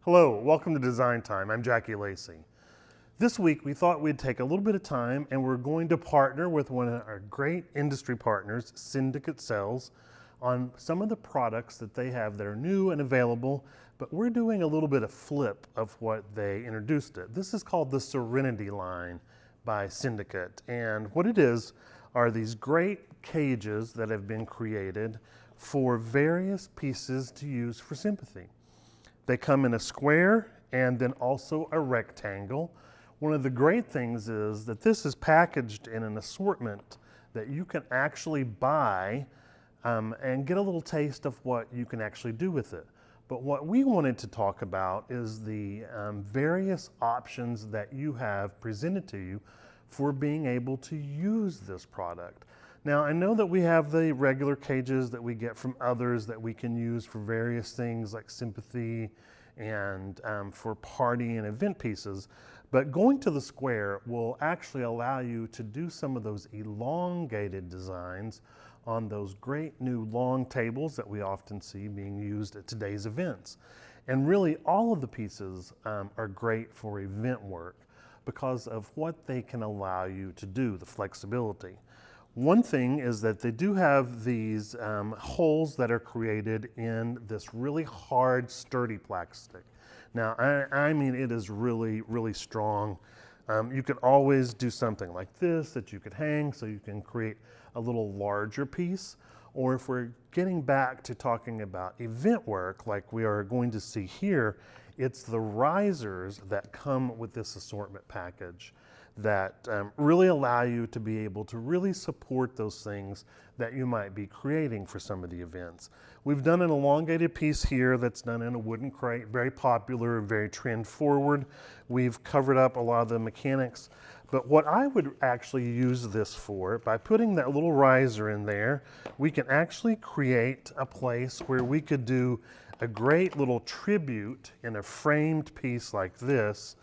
Hello, welcome to Design Time. I'm Jackie Lacey. This week we thought we'd take a little bit of time and we're going to partner with one of our great industry partners, Syndicate Sales, on some of the products that they have that are new and available, but we're doing a little bit of flip of what they introduced it. This is called the Serenity line by Syndicate, and what it is are these great cages that have been created for various pieces to use for Sympathy. They come in a square and then also a rectangle. One of the great things is that this is packaged in an assortment that you can actually buy and get a little taste of what you can actually do with it. But what we wanted to talk about is the various options that you have presented to you for being able to use this product. Now, I know that we have the regular cages that we get from others that we can use for various things like Sympathy and for party and event pieces, but going to the square will actually allow you to do some of those elongated designs on those great new long tables that we often see being used at today's events. And really all of the pieces are great for event work because of what they can allow you to do, the flexibility. One thing is that they do have these holes that are created in this really hard, sturdy plastic. Now, I mean, it is really, really strong. You could always do something like this that you could hang so you can create a little larger piece. Or if we're getting back to talking about event work like we are going to see here, it's the risers that come with this assortment package that really allow you to be able to really support those things that you might be creating for some of the events. We've done an elongated piece here that's done in a wooden crate, very popular, very trend forward. We've covered up a lot of the mechanics, but what I would actually use this for, by putting that little riser in there, we can actually create a place where we could do a great little tribute in a framed piece like this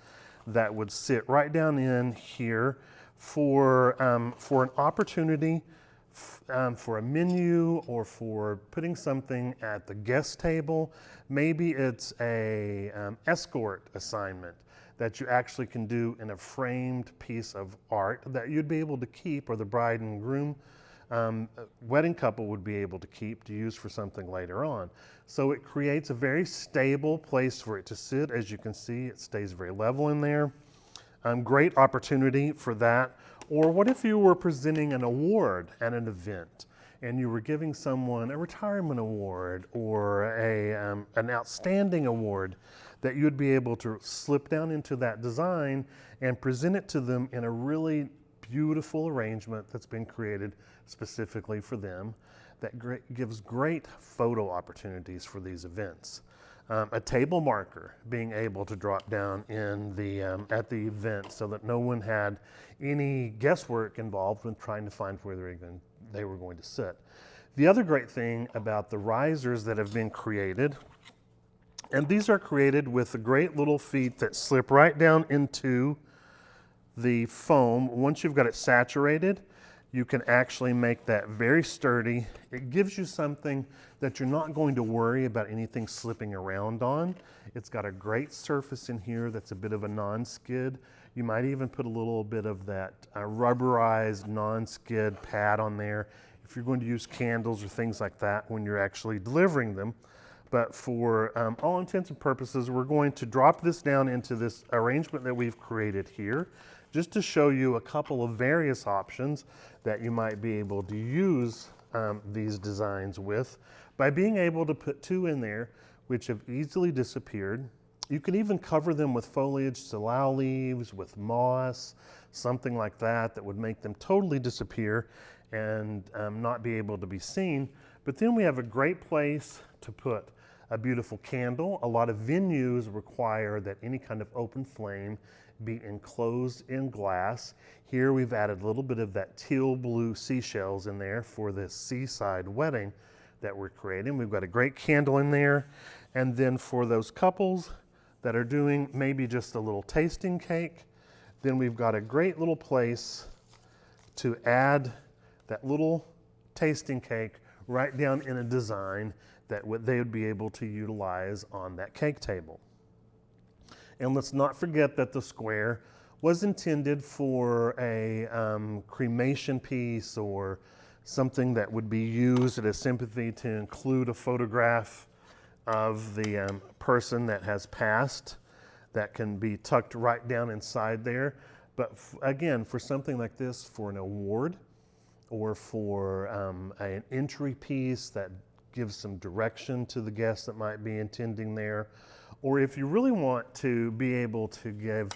that would sit right down in here for an opportunity for a menu or for putting something at the guest table. Maybe it's a escort assignment that you actually can do in a framed piece of art that you'd be able to keep, or the bride and groom wedding couple would be able to keep to use for something later on. So it creates a very stable place for it to sit. As you can see, it stays very level in there. Great opportunity for that. Or what if you were presenting an award at an event and you were giving someone a retirement award or an outstanding award, that you'd be able to slip down into that design and present it to them in a really beautiful arrangement that's been created specifically for them that gives great photo opportunities for these events. A table marker being able to drop down in at the event so that no one had any guesswork involved when trying to find where they were going to sit. The other great thing about the risers that have been created, and these are created with the great little feet that slip right down into the foam. Once you've got it saturated, you can actually make that very sturdy. It gives you something that you're not going to worry about anything slipping around on. It's got a great surface in here that's a bit of a non-skid. You might even put a little bit of that rubberized non-skid pad on there if you're going to use candles or things like that when you're actually delivering them. But for all intents and purposes, we're going to drop this down into this arrangement that we've created here, just to show you a couple of various options that you might be able to use these designs with by being able to put two in there which have easily disappeared. You can even cover them with foliage, salal leaves, with moss, something like that that would make them totally disappear and not be able to be seen. But then we have a great place to put a beautiful candle. A lot of venues require that any kind of open flame be enclosed in glass. Here we've added a little bit of that teal blue seashells in there for this seaside wedding that we're creating. We've got a great candle in there. And then for those couples that are doing maybe just a little tasting cake, then we've got a great little place to add that little tasting cake right down in a design that they would be able to utilize on that cake table. And let's not forget that the square was intended for a cremation piece or something that would be used at a Sympathy to include a photograph of the person that has passed that can be tucked right down inside there. But again, for something like this, for an award or for an entry piece that gives some direction to the guests that might be attending there, or if you really want to be able to give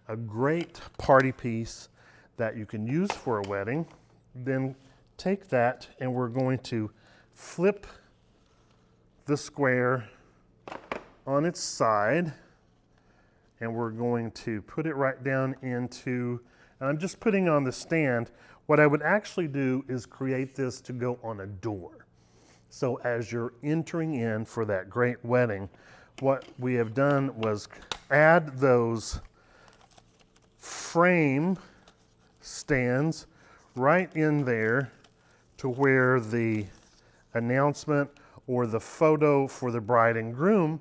a great party piece that you can use for a wedding, then take that and we're going to flip the square on its side and we're going to put it right down into, and I'm just putting on the stand. What I would actually do is create this to go on a door. So as you're entering in for that great wedding, what we have done was add those frame stands right in there to where the announcement or the photo for the bride and groom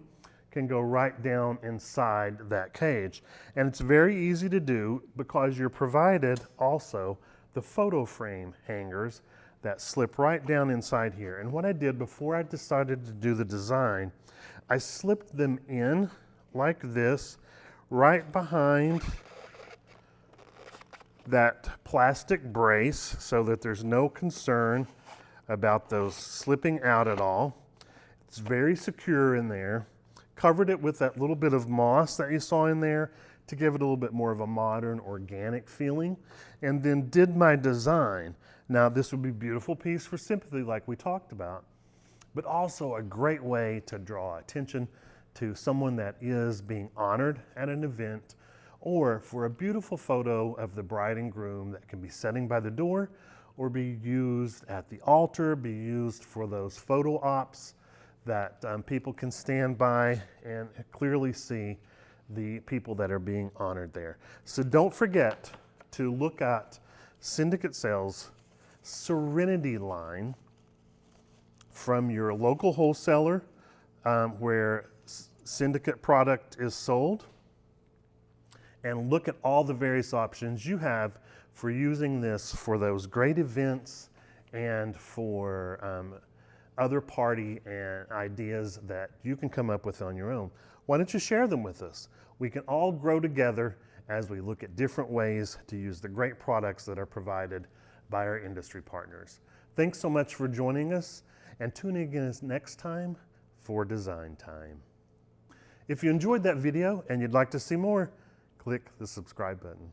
can go right down inside that cage. And it's very easy to do because you're provided also the photo frame hangers that slip right down inside here. And what I did before I decided to do the design, I slipped them in like this right behind that plastic brace so that there's no concern about those slipping out at all. It's very secure in there. Covered it with that little bit of moss that you saw in there to give it a little bit more of a modern, organic feeling, and then did my design. Now this would be a beautiful piece for Sympathy like we talked about, but also a great way to draw attention to someone that is being honored at an event, or for a beautiful photo of the bride and groom that can be sitting by the door or be used at the altar, be used for those photo ops that people can stand by and clearly see the people that are being honored there. So don't forget to look at Syndicate Sales Serenity line from your local wholesaler where Syndicate product is sold, and look at all the various options you have for using this for those great events and for other party and ideas that you can come up with on your own. Why don't you share them with us? We can all grow together as we look at different ways to use the great products that are provided by our industry partners. Thanks so much for joining us, and tune in again next time for Design Time. If you enjoyed that video and you'd like to see more, click the subscribe button.